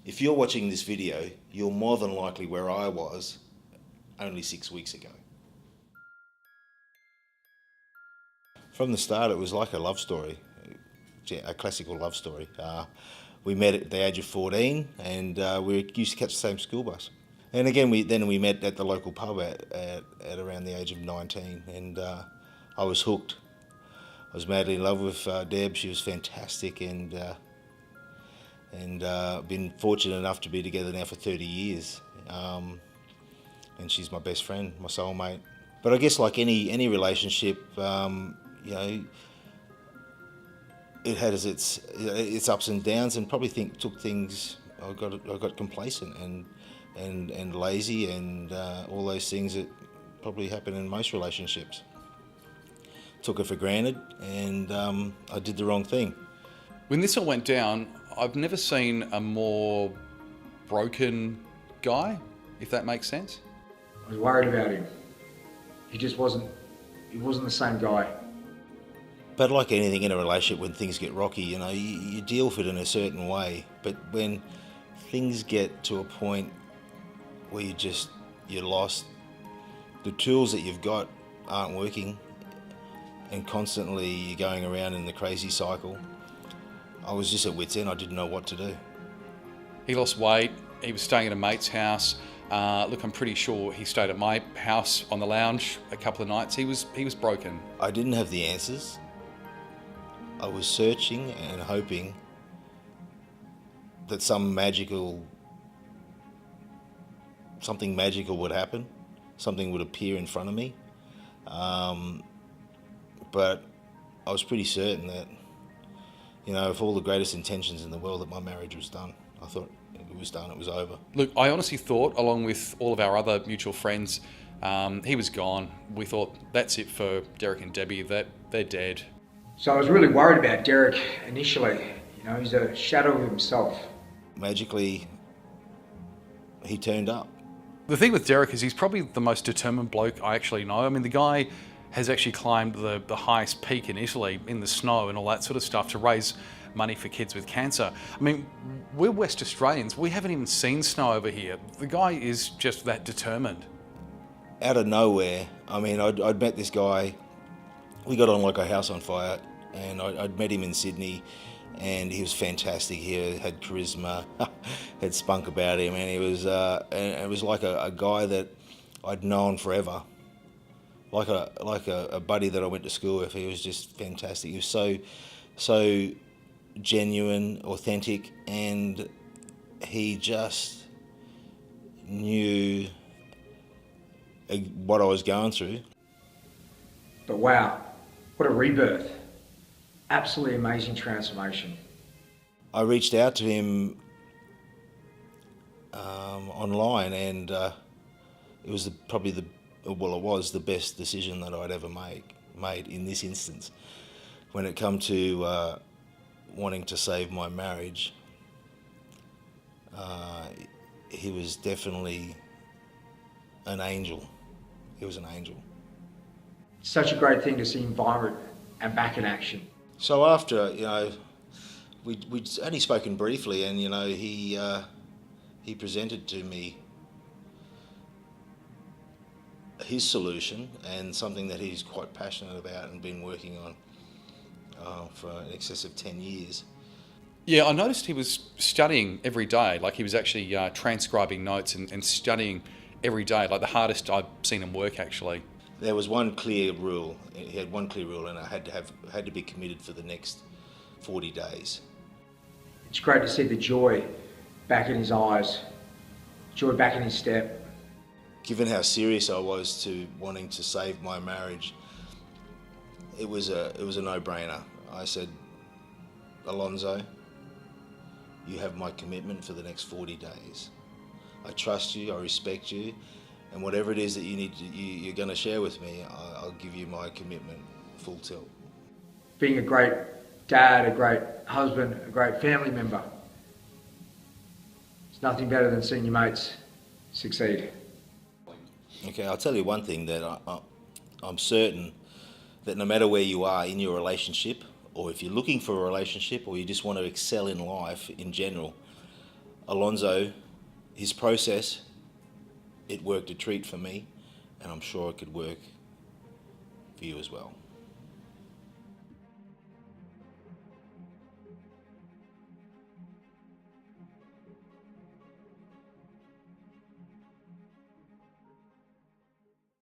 If you're watching this video, you're more than likely where I was only 6 weeks ago. From the start, it was like a love story, a classical love story. We met at the age of 14, and we used to catch the same school bus. And again, we met at the local pub at around the age of 19, and I was hooked. I was madly in love with Deb. She was fantastic, and been fortunate enough to be together now for 30 years. And she's my best friend, my soulmate. But I guess like any relationship, you know, it has its ups and downs, and probably took things. I got complacent and lazy, and all those things that probably happen in most relationships. Took it for granted, and I did the wrong thing. When this all went down, I've never seen a more broken guy, if that makes sense. I was worried about him. He wasn't the same guy. But like anything in a relationship, when things get rocky, you know, you deal with it in a certain way. But when things get to a point where you're lost, the tools that you've got aren't working, and constantly you're going around in the crazy cycle, I was just at wit's end. I didn't know what to do. He lost weight. He was staying at a mate's house. Look, I'm pretty sure he stayed at my house on the lounge a couple of nights. He was broken. I didn't have the answers. I was searching and hoping that something magical would happen. Something would appear in front of me. But I was pretty certain that, you know, with all the greatest intentions in the world, that my marriage was done. I thought it was done, it was over. Look, I honestly thought, along with all of our other mutual friends, he was gone. We thought, that's it for Derek and Debbie, that they're dead. So I was really worried about Derek initially. You know, he's a shadow of himself. Magically, he turned up. The thing with Derek is he's probably the most determined bloke I actually know. I mean, the guy has actually climbed the highest peak in Italy in the snow and all that sort of stuff to raise money for kids with cancer. I mean, we're West Australians. We haven't even seen snow over here. The guy is just that determined. Out of nowhere, I mean, I'd met this guy. We got on like a house on fire, and I'd met him in Sydney, and he was fantastic. He had charisma, had spunk about him, and he was, and it was like a guy that I'd known forever. Like a buddy that I went to school with. He was just fantastic. He was so genuine, authentic, and he just knew what I was going through. But wow, what a rebirth. Absolutely amazing transformation. I reached out to him online, and it was probably the best decision that I'd ever made in this instance. When it come to wanting to save my marriage, he was definitely an angel. He was an angel. Such a great thing to see him vibrant and back in action. So after, you know, we'd only spoken briefly, and, you know, he presented to me his solution, and something that he's quite passionate about and been working on for in excess of 10 years. Yeah, I noticed he was studying every day. Like, he was actually transcribing notes and studying every day, like the hardest I've seen him work, actually. There was one clear rule. He had one clear rule, and I had to be committed for the next 40 days. It's great to see the joy back in his eyes, joy back in his step. Given how serious I was to wanting to save my marriage, it was a no-brainer. I said, Alonzo, you have my commitment for the next 40 days. I trust you, I respect you, and whatever it is that you're going to share with me, I'll give you my commitment full tilt. Being a great dad, a great husband, a great family member, it's nothing better than seeing your mates succeed. Okay, I'll tell you one thing, that I'm certain that no matter where you are in your relationship, or if you're looking for a relationship, or you just want to excel in life in general, Alonso, his process, it worked a treat for me, and I'm sure it could work for you as well.